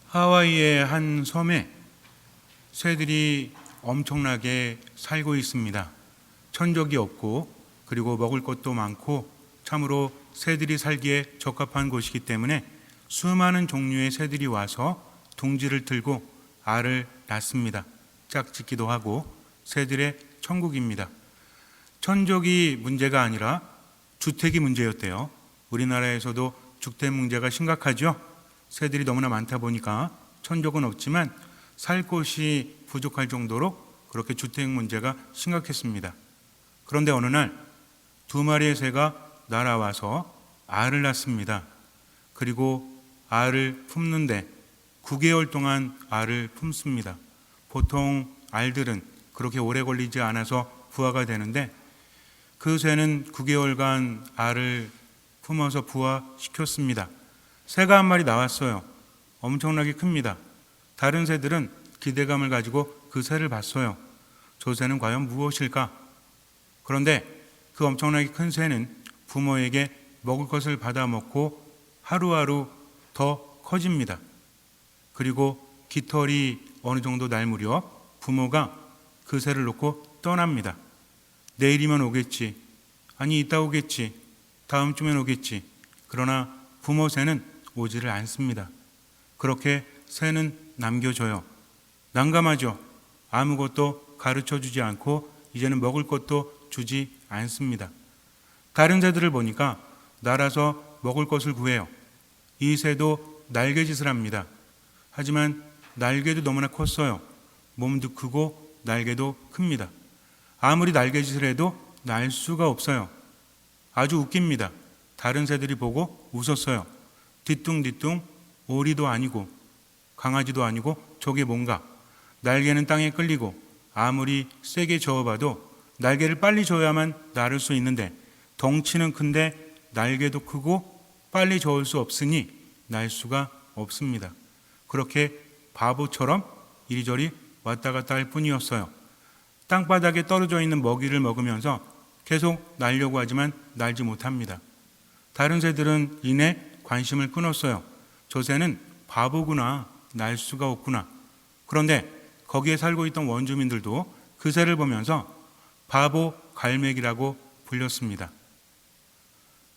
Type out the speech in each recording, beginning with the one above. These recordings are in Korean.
하와이의 한 섬에 새들이 엄청나게 살고 있습니다. 천적이 없고 그리고 먹을 것도 많고 참으로 새들이 살기에 적합한 곳이기 때문에 수많은 종류의 새들이 와서 둥지를 틀고 알을 낳습니다. 짝짓기도 하고 새들의 천국입니다. 천적이 문제가 아니라 주택이 문제였대요. 우리나라에서도 주택 문제가 심각하죠. 새들이 너무나 많다 보니까 천적은 없지만 살 곳이 부족할 정도로 그렇게 주택 문제가 심각했습니다. 그런데 어느 날 2마리의 새가 날아와서 알을 낳습니다. 그리고 알을 품는데 9개월 동안 알을 품습니다. 보통 알들은 그렇게 오래 걸리지 않아서 부화가 되는데 그 새는 9개월간 알을 품어서 부화시켰습니다. 새가 한 마리 나왔어요. 엄청나게 큽니다. 다른 새들은 기대감을 가지고 그 새를 봤어요. 저 새는 과연 무엇일까? 그런데 그 엄청나게 큰 새는 부모에게 먹을 것을 받아 먹고 하루하루 더 커집니다. 그리고 깃털이 어느 정도 날 무렵 부모가 그 새를 놓고 떠납니다. 내일이면 오겠지. 아니 이따 오겠지. 다음 주면 오겠지. 그러나 부모 새는 오지를 않습니다. 그렇게 새는 남겨져요. 난감하죠. 아무것도 가르쳐주지 않고 이제는 먹을 것도 주지 않습니다. 다른 새들을 보니까 날아서 먹을 것을 구해요. 이 새도 날개짓을 합니다. 하지만 날개도 너무나 컸어요. 몸도 크고 날개도 큽니다. 아무리 날개짓을 해도 날 수가 없어요. 아주 웃깁니다. 다른 새들이 보고 웃었어요. 뒤뚱뒤뚱 오리도 아니고 강아지도 아니고 저게 뭔가. 날개는 땅에 끌리고 아무리 세게 저어봐도 날개를 빨리 저어야만 날을 수 있는데 덩치는 큰데 날개도 크고 빨리 저을 수 없으니 날 수가 없습니다. 그렇게 바보처럼 이리저리 왔다 갔다 할 뿐이었어요. 땅바닥에 떨어져 있는 먹이를 먹으면서 계속 날려고 하지만 날지 못합니다. 다른 새들은 이내 관심을 끊었어요. 저 새는 바보구나. 날 수가 없구나. 그런데 거기에 살고 있던 원주민들도 그 새를 보면서 바보 갈매기라고 불렸습니다.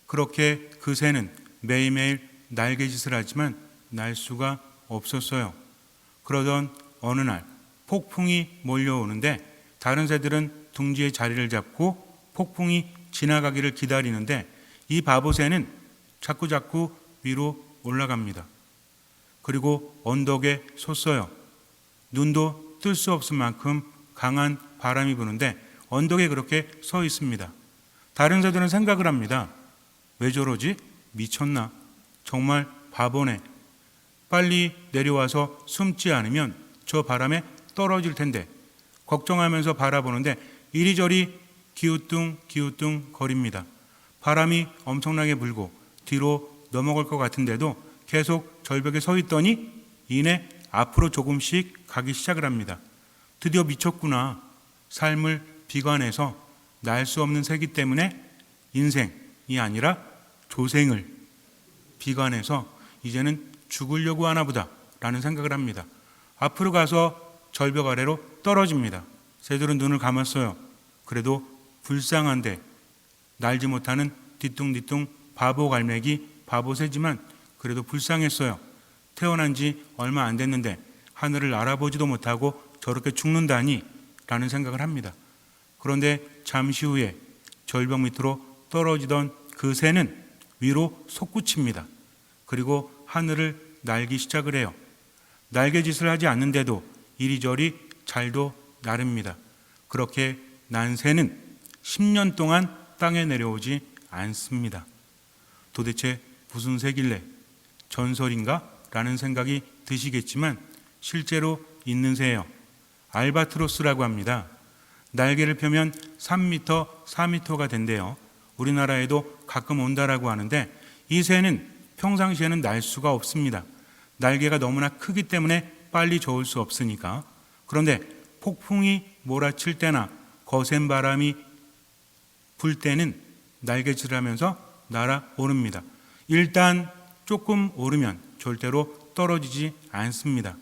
그렇게 그 새는 매일매일 날개짓을 하지만 날 수가 없었어요. 그러던 어느 날 폭풍이 몰려오는데 다른 새들은 둥지에 자리를 잡고 폭풍이 지나가기를 기다리는데 이 바보 새는 자꾸자꾸 위로 올라갑니다. 그리고 언덕에 섰어요. 눈도 뜰 수 없을 만큼 강한 바람이 부는데 언덕에 그렇게 서 있습니다. 다른 새들은 생각을 합니다. 왜 저러지? 미쳤나? 정말 바보네. 빨리 내려와서 숨지 않으면 저 바람에 떨어질 텐데 걱정하면서 바라보는데 이리저리 기우뚱기우뚱 거립니다. 바람이 엄청나게 불고 뒤로 넘어갈 것 같은데도 계속 절벽에 서 있더니 이내 앞으로 조금씩 가기 시작을 합니다. 드디어 미쳤구나. 삶을 비관해서 날 수 없는 새기 때문에 인생이 아니라 조생을 비관해서 이제는 죽으려고 하나 보다 라는 생각을 합니다. 앞으로 가서 절벽 아래로 떨어집니다. 새들은 눈을 감았어요. 그래도 불쌍한데 날지 못하는 뒤뚱뒤뚱 바보 갈매기 바보 새지만 그래도 불쌍했어요. 태어난 지 얼마 안 됐는데 하늘을 알아보지도 못하고 저렇게 죽는다니 라는 생각을 합니다. 그런데 잠시 후에 절벽 밑으로 떨어지던 그 새는 위로 솟구칩니다. 그리고 하늘을 날기 시작을 해요. 날개짓을 하지 않는데도 이리저리 잘도 나릅니다. 그렇게 난 새는 10년 동안 땅에 내려오지 않습니다. 도대체 무슨 새길래 전설인가? 라는 생각이 드시겠지만 실제로 있는 새예요. 알바트로스라고 합니다. 날개를 펴면 3m, 4m가 된대요. 우리나라에도 가끔 온다라고 하는데 이 새는 평상시에는 날 수가 없습니다. 날개가 너무나 크기 때문에 빨리 저을 수 없으니까. 그런데 폭풍이 몰아칠 때나 거센 바람이 불 때는 날개질을 하면서 날아오릅니다. 일단 조금 오르면 절대로 떨어지지 않습니다.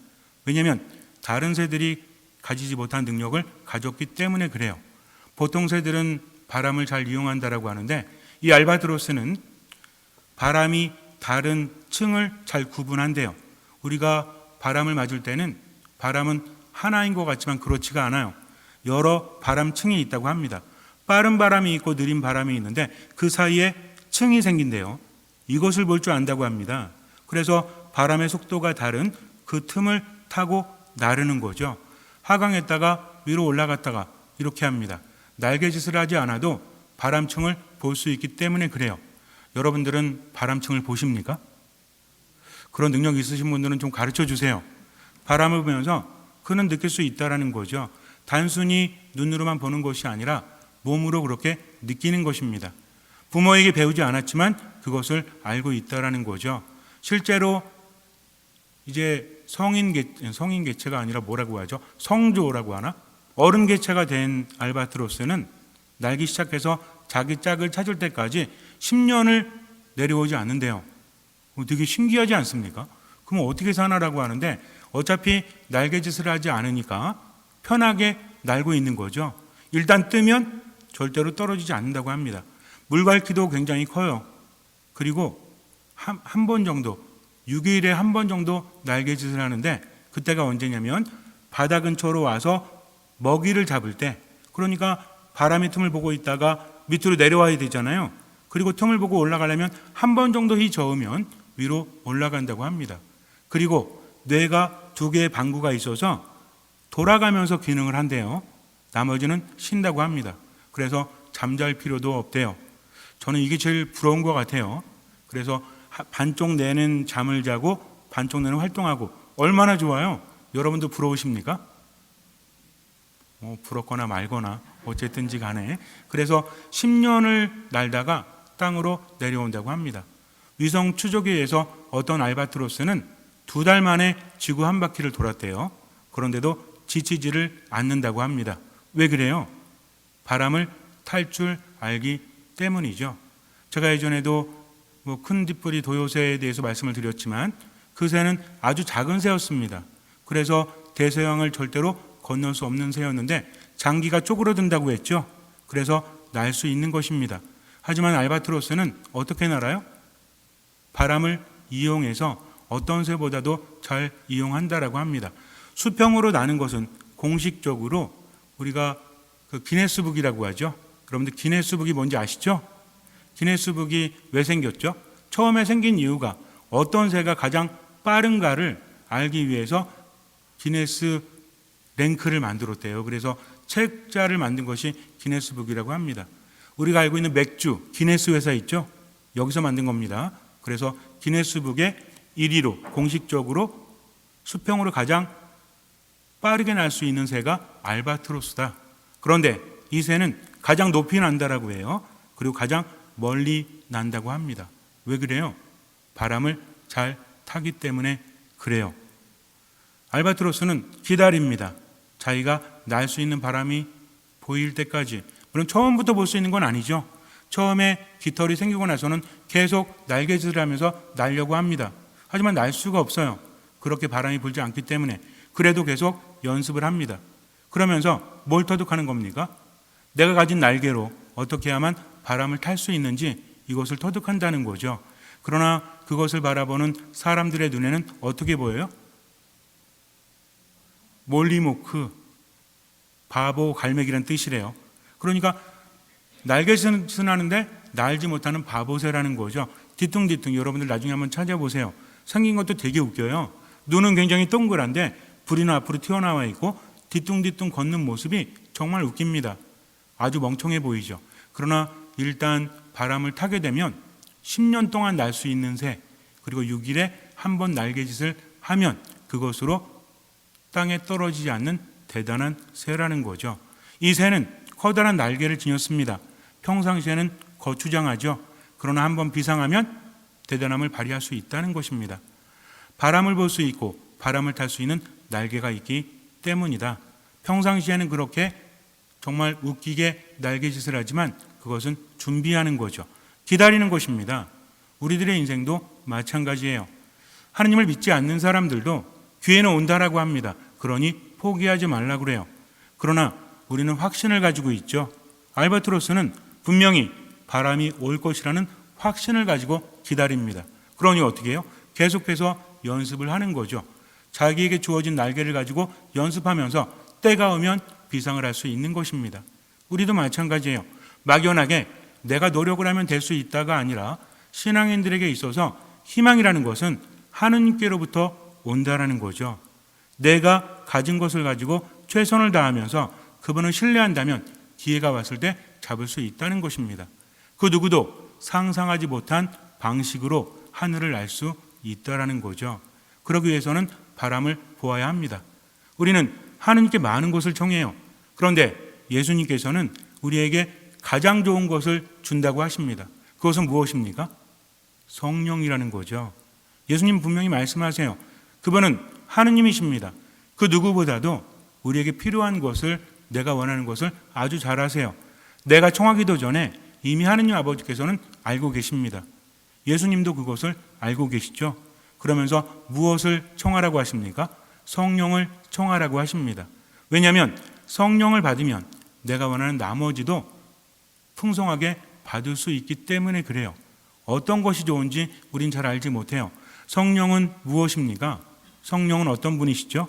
왜냐하면 다른 새들이 가지지 못한 능력을 가졌기 때문에 그래요. 보통 새들은 바람을 잘 이용한다라고 하는데 이 알바트로스는 바람이 다른 층을 잘 구분한대요. 우리가 바람을 맞을 때는 바람은 하나인 것 같지만 그렇지가 않아요. 여러 바람층이 있다고 합니다. 빠른 바람이 있고 느린 바람이 있는데 그 사이에 층이 생긴대요. 이것을 볼 줄 안다고 합니다. 그래서 바람의 속도가 다른 그 틈을 타고 나르는 거죠. 하강했다가 위로 올라갔다가 이렇게 합니다. 날개짓을 하지 않아도 바람층을 볼 수 있기 때문에 그래요. 여러분들은 바람층을 보십니까? 그런 능력이 있으신 분들은 좀 가르쳐 주세요. 바람을 보면서 그는 느낄 수 있다라는 거죠. 단순히 눈으로만 보는 것이 아니라 몸으로 그렇게 느끼는 것입니다. 부모에게 배우지 않았지만 그것을 알고 있다라는 거죠. 실제로 이제 성인 개체가 아니라 뭐라고 하죠? 성조라고 하나? 어른 개체가 된 알바트로스는 날기 시작해서 자기 짝을 찾을 때까지 10년을 내려오지 않는데요. 되게 신기하지 않습니까? 그럼 어떻게 사나라고 하는데 어차피 날개짓을 하지 않으니까 편하게 날고 있는 거죠. 일단 뜨면 절대로 떨어지지 않는다고 합니다. 물갈퀴도 굉장히 커요. 그리고 한 번 정도 6일에 한 번 정도 날개짓을 하는데 그때가 언제냐면 바다 근처로 와서 먹이를 잡을 때, 그러니까 바람의 틈을 보고 있다가 밑으로 내려와야 되잖아요. 그리고 틈을 보고 올라가려면 한 번 정도 휘 저으면 위로 올라간다고 합니다. 그리고 뇌가 2개의 방구가 있어서 돌아가면서 기능을 한대요. 나머지는 쉰다고 합니다. 그래서 잠잘 필요도 없대요. 저는 이게 제일 부러운 것 같아요. 그래서 반쪽 내는 잠을 자고 반쪽 내는 활동하고 얼마나 좋아요. 여러분도 부러우십니까? 부럽거나 말거나 어쨌든지 간에 그래서 10년을 날다가 땅으로 내려온다고 합니다. 위성 추적에 의해서 어떤 알바트로스는 2달 만에 지구 한 바퀴를 돌았대요. 그런데도 지치지를 않는다고 합니다. 왜 그래요? 바람을 탈 줄 알기 때문이죠. 제가 예전에도 큰 뒷부리 도요새에 대해서 말씀을 드렸지만 그 새는 아주 작은 새였습니다. 그래서 대서양을 절대로 건널 수 없는 새였는데 장기가 쪼그러든다고 했죠. 그래서 날 수 있는 것입니다. 하지만 알바트로스는 어떻게 날아요? 바람을 이용해서 어떤 새보다도 잘 이용한다라고 합니다. 수평으로 나는 것은 공식적으로 우리가 기네스북이라고 하죠. 여러분들 기네스북이 뭔지 아시죠? 기네스북이 왜 생겼죠? 처음에 생긴 이유가 어떤 새가 가장 빠른가를 알기 위해서 기네스 랭크를 만들었대요. 그래서 책자를 만든 것이 기네스북이라고 합니다. 우리가 알고 있는 맥주, 기네스 회사 있죠? 여기서 만든 겁니다. 그래서 기네스북의 1위로 공식적으로 수평으로 가장 빠르게 날 수 있는 새가 알바트로스다. 그런데 이 새는 가장 높이 난다라고 해요. 그리고 가장 멀리 난다고 합니다. 왜 그래요? 바람을 잘 타기 때문에 그래요. 알바트로스는 기다립니다. 자기가 날 수 있는 바람이 보일 때까지. 물론 처음부터 볼 수 있는 건 아니죠. 처음에 깃털이 생기고 나서는 계속 날개짓을 하면서 날려고 합니다. 하지만 날 수가 없어요. 그렇게 바람이 불지 않기 때문에. 그래도 계속 연습을 합니다. 그러면서 뭘 터득하는 겁니까? 내가 가진 날개로 어떻게 해야만 바람을 탈 수 있는지 이것을 터득한다는 거죠. 그러나 그것을 바라보는 사람들의 눈에는 어떻게 보여요? 몰리모크, 바보, 갈매기란 뜻이래요. 그러니까 날개짓은 하는데 날지 못하는 바보새라는 거죠. 뒤뚱뒤뚱 여러분들 나중에 한번 찾아보세요. 생긴 것도 되게 웃겨요. 눈은 굉장히 동그란데 불이나 앞으로 튀어나와 있고 뒤뚱뒤뚱 걷는 모습이 정말 웃깁니다. 아주 멍청해 보이죠. 그러나 일단 바람을 타게 되면 10년 동안 날 수 있는 새, 그리고 6일에 한 번 날개짓을 하면 그것으로 땅에 떨어지지 않는 대단한 새라는 거죠. 이 새는 커다란 날개를 지녔습니다. 평상시에는 거추장하죠. 그러나 한번 비상하면 대단함을 발휘할 수 있다는 것입니다. 바람을 볼 수 있고 바람을 탈 수 있는 날개가 있기 때문이다. 평상시에는 그렇게 정말 웃기게 날개짓을 하지만 그것은 준비하는 거죠. 기다리는 것입니다. 우리들의 인생도 마찬가지예요. 하느님을 믿지 않는 사람들도 기회는 온다라고 합니다. 그러니 포기하지 말라고 그래요. 그러나 우리는 확신을 가지고 있죠. 알바트로스는 분명히 바람이 올 것이라는 확신을 가지고 기다립니다. 그러니 어떻게 해요? 계속해서 연습을 하는 거죠. 자기에게 주어진 날개를 가지고 연습하면서 때가 오면 비상을 할 수 있는 것입니다. 우리도 마찬가지예요. 막연하게 내가 노력을 하면 될 수 있다가 아니라 신앙인들에게 있어서 희망이라는 것은 하느님께로부터 온다라는 거죠. 내가 가진 것을 가지고 최선을 다하면서 그분을 신뢰한다면 기회가 왔을 때 잡을 수 있다는 것입니다. 그 누구도 상상하지 못한 방식으로 하늘을 날 수 있다라는 거죠. 그러기 위해서는 바람을 보아야 합니다. 우리는 하느님께 많은 것을 청해요. 그런데 예수님께서는 우리에게 가장 좋은 것을 준다고 하십니다. 그것은 무엇입니까? 성령이라는 거죠. 예수님 분명히 말씀하세요. 그분은 하느님이십니다. 그 누구보다도 우리에게 필요한 것을, 내가 원하는 것을 아주 잘 아세요. 내가 청하기도 전에 이미 하느님 아버지께서는 알고 계십니다. 예수님도 그것을 알고 계시죠. 그러면서 무엇을 청하라고 하십니까? 성령을 청하라고 하십니다. 왜냐하면 성령을 받으면 내가 원하는 나머지도 풍성하게 받을 수 있기 때문에 그래요. 어떤 것이 좋은지 우린 잘 알지 못해요. 성령은 무엇입니까? 성령은 어떤 분이시죠?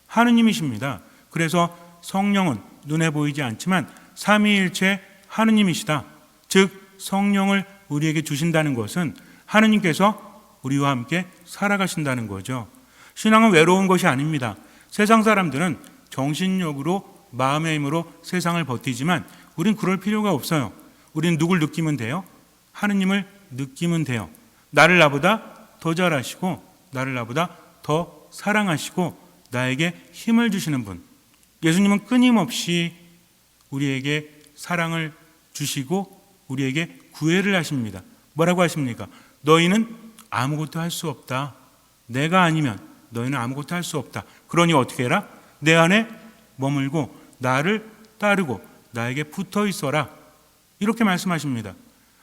하느님이십니다. 그래서 성령은 눈에 보이지 않지만 삼위일체 하느님이시다. 즉 성령을 우리에게 주신다는 것은 하느님께서 우리와 함께 살아가신다는 거죠. 신앙은 외로운 것이 아닙니다. 세상 사람들은 정신력으로 마음의 힘으로 세상을 버티지만 우린 그럴 필요가 없어요. 우린 누굴 느끼면 돼요? 하느님을 느끼면 돼요. 나를 나보다 더 잘하시고 나를 나보다 더 사랑하시고 나에게 힘을 주시는 분. 예수님은 끊임없이 우리에게 사랑을 주시고 우리에게 구애를 하십니다. 뭐라고 하십니까? 너희는 아무것도 할 수 없다. 내가 아니면 너희는 아무것도 할 수 없다. 그러니 어떻게 해라? 내 안에 머물고 나를 따르고 나에게 붙어 있어라. 이렇게 말씀하십니다.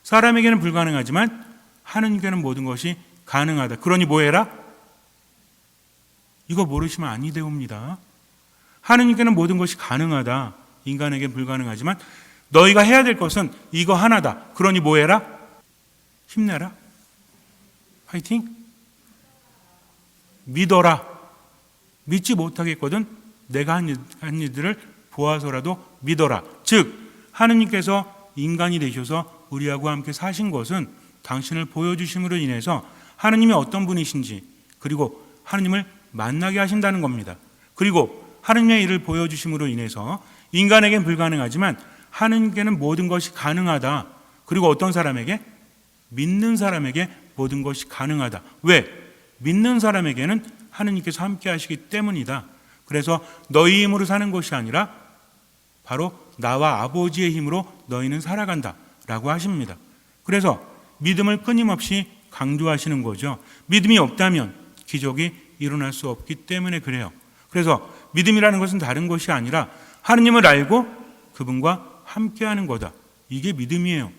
사람에게는 불가능하지만 하느님께는 모든 것이 가능하다. 그러니 뭐 해라? 이거 모르시면 아니 되옵니다. 하느님께는 모든 것이 가능하다. 인간에게는 불가능하지만 너희가 해야 될 것은 이거 하나다. 그러니 뭐 해라? 힘내라. 화이팅. 믿어라. 믿지 못하겠거든 내가 한 일들을 보아서라도 믿어라. 즉 하느님께서 인간이 되셔서 우리하고 함께 사신 것은 당신을 보여주심으로 인해서 하느님이 어떤 분이신지 그리고 하느님을 만나게 하신다는 겁니다. 그리고 하느님의 일을 보여주심으로 인해서 인간에겐 불가능하지만 하느님께는 모든 것이 가능하다. 그리고 어떤 사람에게? 믿는 사람에게 모든 것이 가능하다. 왜? 믿는 사람에게는 하느님께서 함께 하시기 때문이다. 그래서 너희 힘으로 사는 것이 아니라 바로 나와 아버지의 힘으로 너희는 살아간다 라고 하십니다. 그래서 믿음을 끊임없이 강조하시는 거죠. 믿음이 없다면 기적이 일어날 수 없기 때문에 그래요. 그래서 믿음이라는 것은 다른 것이 아니라 하느님을 알고 그분과 함께하는 거다. 이게 믿음이에요.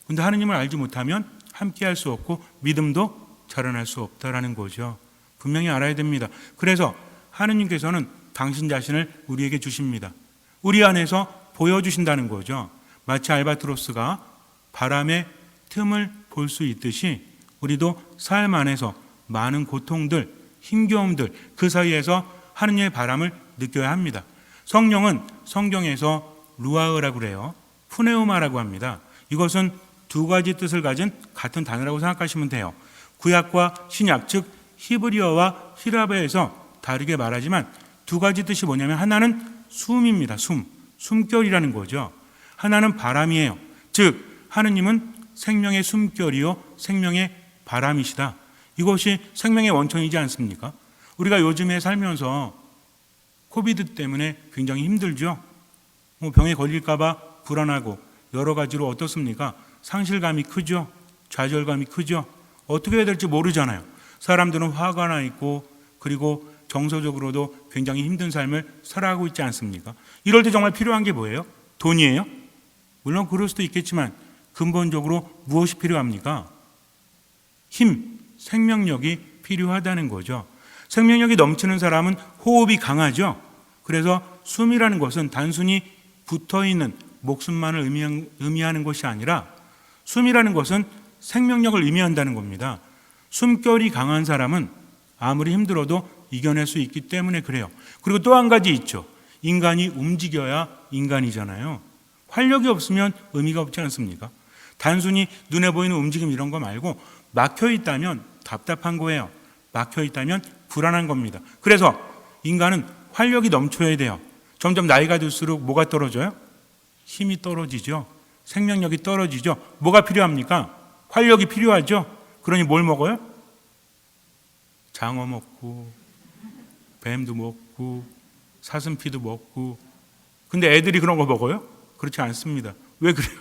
그런데 하느님을 알지 못하면 함께할 수 없고 믿음도 자라날 수 없다라는 거죠. 분명히 알아야 됩니다. 그래서 하느님께서는 당신 자신을 우리에게 주십니다. 우리 안에서 보여주신다는 거죠. 마치 알바트로스가 바람의 틈을 볼 수 있듯이 우리도 삶 안에서 많은 고통들, 힘겨움들 그 사이에서 하느님의 바람을 느껴야 합니다. 성령은 성경에서 루아흐라고 그래요. 푸네우마라고 합니다. 이것은 두 가지 뜻을 가진 같은 단어라고 생각하시면 돼요. 구약과 신약 즉 히브리어와 히라베에서 다르게 말하지만 두 가지 뜻이 뭐냐면 하나는 숨입니다. 숨결이라는 거죠. 하나는 바람이에요. 즉 하느님은 생명의 숨결이요 생명의 바람이시다. 이것이 생명의 원천이지 않습니까? 우리가 요즘에 살면서 코비드 때문에 굉장히 힘들죠. 병에 걸릴까 봐 불안하고 여러 가지로 어떻습니까? 상실감이 크죠. 좌절감이 크죠. 어떻게 해야 될지 모르잖아요. 사람들은 화가 나 있고 그리고 정서적으로도 굉장히 힘든 삶을 살아가고 있지 않습니까? 이럴 때 정말 필요한 게 뭐예요? 돈이에요? 물론 그럴 수도 있겠지만 근본적으로 무엇이 필요합니까? 힘, 생명력이 필요하다는 거죠. 생명력이 넘치는 사람은 호흡이 강하죠. 그래서 숨이라는 것은 단순히 붙어있는 목숨만을 의미하는 것이 아니라 숨이라는 것은 생명력을 의미한다는 겁니다. 숨결이 강한 사람은 아무리 힘들어도 이겨낼 수 있기 때문에 그래요. 그리고 또 한 가지 있죠. 인간이 움직여야 인간이잖아요. 활력이 없으면 의미가 없지 않습니까? 단순히 눈에 보이는 움직임 이런 거 말고 막혀 있다면 답답한 거예요. 막혀 있다면 불안한 겁니다. 그래서 인간은 활력이 넘쳐야 돼요. 점점 나이가 들수록 뭐가 떨어져요? 힘이 떨어지죠. 생명력이 떨어지죠. 뭐가 필요합니까? 활력이 필요하죠. 그러니 뭘 먹어요? 장어 먹고 뱀도 먹고 사슴피도 먹고. 근데 애들이 그런 거 먹어요? 그렇지 않습니다. 왜 그래요?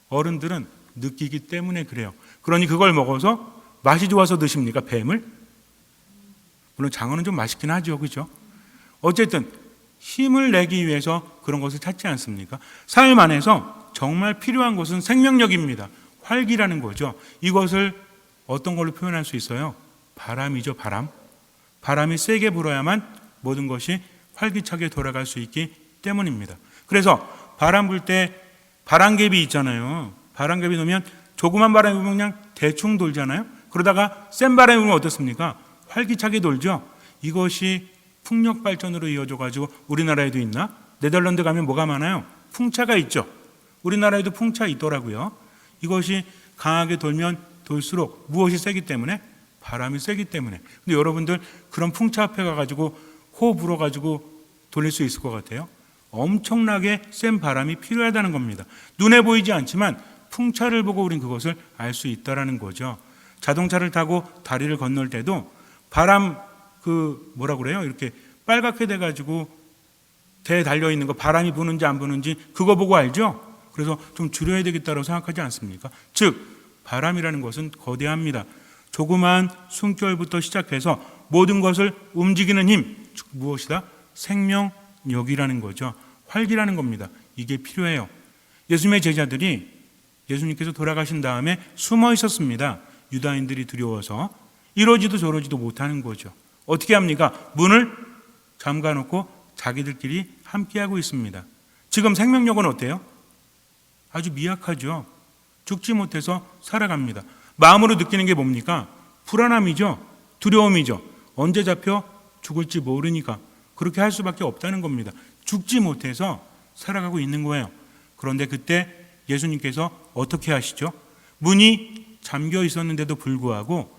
어른들은 느끼기 때문에 그래요. 그러니 그걸 먹어서 맛이 좋아서 드십니까? 뱀을? 물론 장어는 좀 맛있긴 하죠. 그죠? 어쨌든 힘을 내기 위해서 그런 것을 찾지 않습니까? 삶 안에서 정말 필요한 것은 생명력입니다. 활기라는 거죠. 이것을 어떤 걸로 표현할 수 있어요? 바람이죠. 바람. 바람이 세게 불어야만 모든 것이 활기차게 돌아갈 수 있기 때문입니다. 그래서 바람 불 때 바람개비 있잖아요. 바람개비 넣으면 조그만 바람이 불면 그냥 대충 돌잖아요. 그러다가 센 바람이 불면 어떻습니까? 활기차게 돌죠. 이것이 풍력 발전으로 이어져 가지고 우리나라에도 있나? 네덜란드 가면 뭐가 많아요? 풍차가 있죠. 우리나라에도 풍차 있더라고요. 이것이 강하게 돌면 돌수록 무엇이 세기 때문에? 바람이 세기 때문에. 근데 여러분들 그런 풍차 앞에 가가지고 호 불어가지고 돌릴 수 있을 것 같아요? 엄청나게 센 바람이 필요하다는 겁니다. 눈에 보이지 않지만 풍차를 보고 우린 그것을 알 수 있다는 거죠. 자동차를 타고 다리를 건널 때도 바람 뭐라 그래요? 이렇게 빨갛게 돼가지고 대에 달려있는 거 바람이 부는지 안 부는지 그거 보고 알죠? 그래서 좀 줄여야 되겠다고 생각하지 않습니까? 즉 바람이라는 것은 거대합니다. 조그만 숨결부터 시작해서 모든 것을 움직이는 힘, 즉 무엇이다? 생명력이라는 거죠. 활기라는 겁니다. 이게 필요해요. 예수님의 제자들이 예수님께서 돌아가신 다음에 숨어 있었습니다. 유다인들이 두려워서 이러지도 저러지도 못하는 거죠. 어떻게 합니까? 문을 잠가놓고 자기들끼리 함께하고 있습니다. 지금 생명력은 어때요? 아주 미약하죠. 죽지 못해서 살아갑니다. 마음으로 느끼는 게 뭡니까? 불안함이죠. 두려움이죠. 언제 잡혀 죽을지 모르니까 그렇게 할 수밖에 없다는 겁니다. 죽지 못해서 살아가고 있는 거예요. 그런데 그때 예수님께서 어떻게 하시죠? 문이 잠겨 있었는데도 불구하고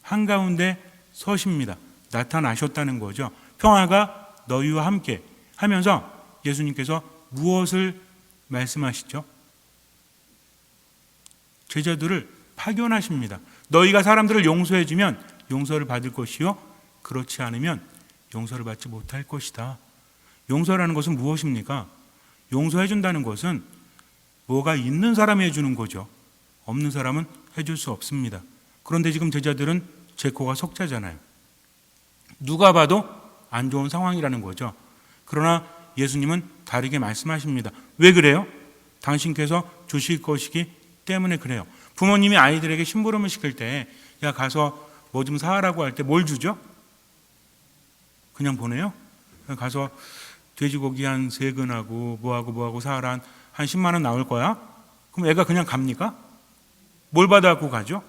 한가운데 서십니다. 나타나셨다는 거죠. 평화가 너희와 함께 하면서 예수님께서 무엇을 말씀하시죠? 제자들을 파견하십니다. 너희가 사람들을 용서해주면 용서를 받을 것이요 그렇지 않으면 용서를 받지 못할 것이다. 용서라는 것은 무엇입니까? 용서해준다는 것은 뭐가 있는 사람이 해주는 거죠. 없는 사람은 해줄 수 없습니다. 그런데 지금 제자들은 제코가 석자잖아요. 누가 봐도 안 좋은 상황이라는 거죠. 그러나 예수님은 다르게 말씀하십니다. 왜 그래요? 당신께서 주실 것이기 때문에 그래요. 부모님이 아이들에게 심부름을 시킬 때 야 가서 뭐 좀 사라고 할 때 뭘 주죠? 그냥 보내요? 가서 돼지고기 한 3근하고 뭐하고 사라 한 10만 원 나올 거야? 그럼 애가 그냥 갑니까? 뭘 받아갖고 가죠?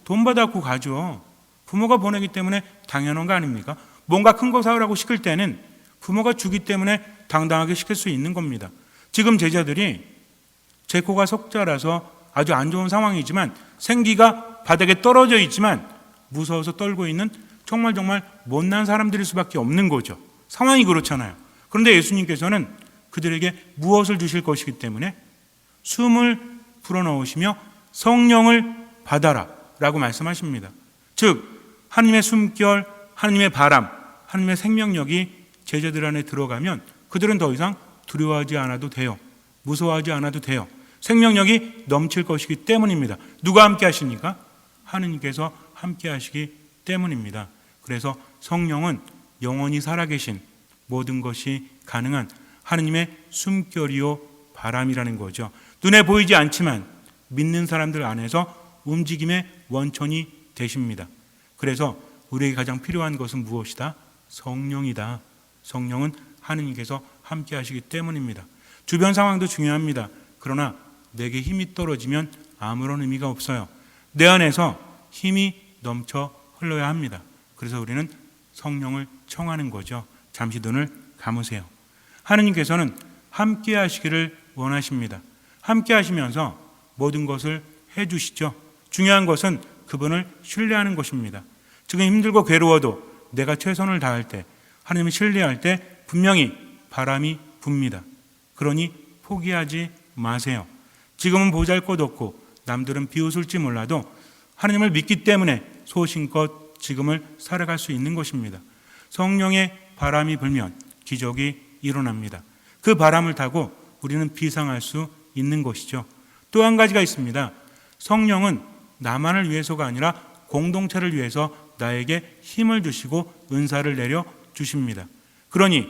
돈 받아갖고 가죠. 부모가 보내기 때문에 당연한 거 아닙니까? 뭔가 큰 거 사오라고 시킬 때는 부모가 주기 때문에 당당하게 시킬 수 있는 겁니다. 지금 제자들이 제코가 석자라서 아주 안 좋은 상황이지만 생기가 바닥에 떨어져 있지만 무서워서 떨고 있는 정말 못난 사람들일 수밖에 없는 거죠. 상황이 그렇잖아요. 그런데 예수님께서는 그들에게 무엇을 주실 것이기 때문에 숨을 불어넣으시며 성령을 받아라 라고 말씀하십니다. 즉 하나님의 숨결, 하나님의 바람, 하나님의 생명력이 제자들 안에 들어가면 그들은 더 이상 두려워하지 않아도 돼요. 무서워하지 않아도 돼요. 생명력이 넘칠 것이기 때문입니다. 누가 함께 하십니까? 하느님께서 함께 하시기 때문입니다. 그래서 성령은 영원히 살아계신 모든 것이 가능한 하느님의 숨결이요 바람이라는 거죠. 눈에 보이지 않지만 믿는 사람들 안에서 움직임의 원천이 되십니다. 그래서 우리에게 가장 필요한 것은 무엇이다? 성령이다. 성령은 하느님께서 함께 하시기 때문입니다. 주변 상황도 중요합니다. 그러나 내게 힘이 떨어지면 아무런 의미가 없어요. 내 안에서 힘이 넘쳐 흘러야 합니다. 그래서 우리는 성령을 청하는 거죠. 잠시 눈을 감으세요. 하느님께서는 함께 하시기를 원하십니다. 함께 하시면서 모든 것을 해주시죠. 중요한 것은 그분을 신뢰하는 것입니다. 지금 힘들고 괴로워도 내가 최선을 다할 때, 하나님을 신뢰할 때 분명히 바람이 붑니다. 그러니 포기하지 마세요. 지금은 보잘것없고 남들은 비웃을지 몰라도 하나님을 믿기 때문에 소신껏 지금을 살아갈 수 있는 것입니다. 성령의 바람이 불면 기적이 일어납니다. 그 바람을 타고 우리는 비상할 수 있는 것이죠. 또 한 가지가 있습니다. 성령은 나만을 위해서가 아니라 공동체를 위해서 나에게 힘을 주시고 은사를 내려 주십니다. 그러니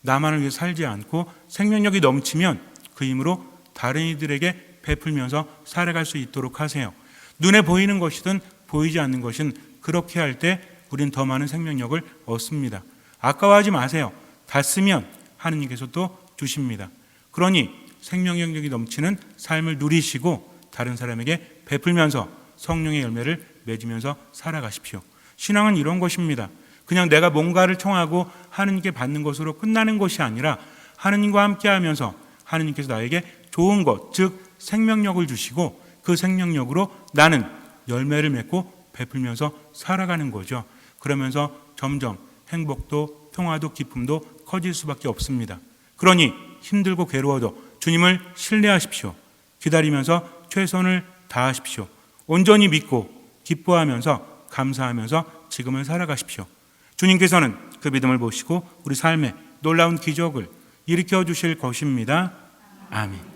나만을 위해 살지 않고 생명력이 넘치면 그 힘으로 다른 이들에게 베풀면서 살아갈 수 있도록 하세요. 눈에 보이는 것이든 보이지 않는 것은 그렇게 할 때 우린 더 많은 생명력을 얻습니다. 아까워하지 마세요. 다 쓰면 하느님께서 또 주십니다. 그러니 생명력이 넘치는 삶을 누리시고 다른 사람에게 베풀면서 성령의 열매를 맺으면서 살아가십시오. 신앙은 이런 것입니다. 그냥 내가 뭔가를 청하고 하느님께 받는 것으로 끝나는 것이 아니라 하느님과 함께하면서 하느님께서 나에게 좋은 것, 즉 생명력을 주시고 그 생명력으로 나는 열매를 맺고 베풀면서 살아가는 거죠. 그러면서 점점 행복도 평화도 기쁨도 커질 수밖에 없습니다. 그러니 힘들고 괴로워도 주님을 신뢰하십시오. 기다리면서 최선을 다하십시오. 온전히 믿고 기뻐하면서 감사하면서 지금을 살아가십시오. 주님께서는 그 믿음을 보시고 우리 삶에 놀라운 기적을 일으켜 주실 것입니다. 아멘.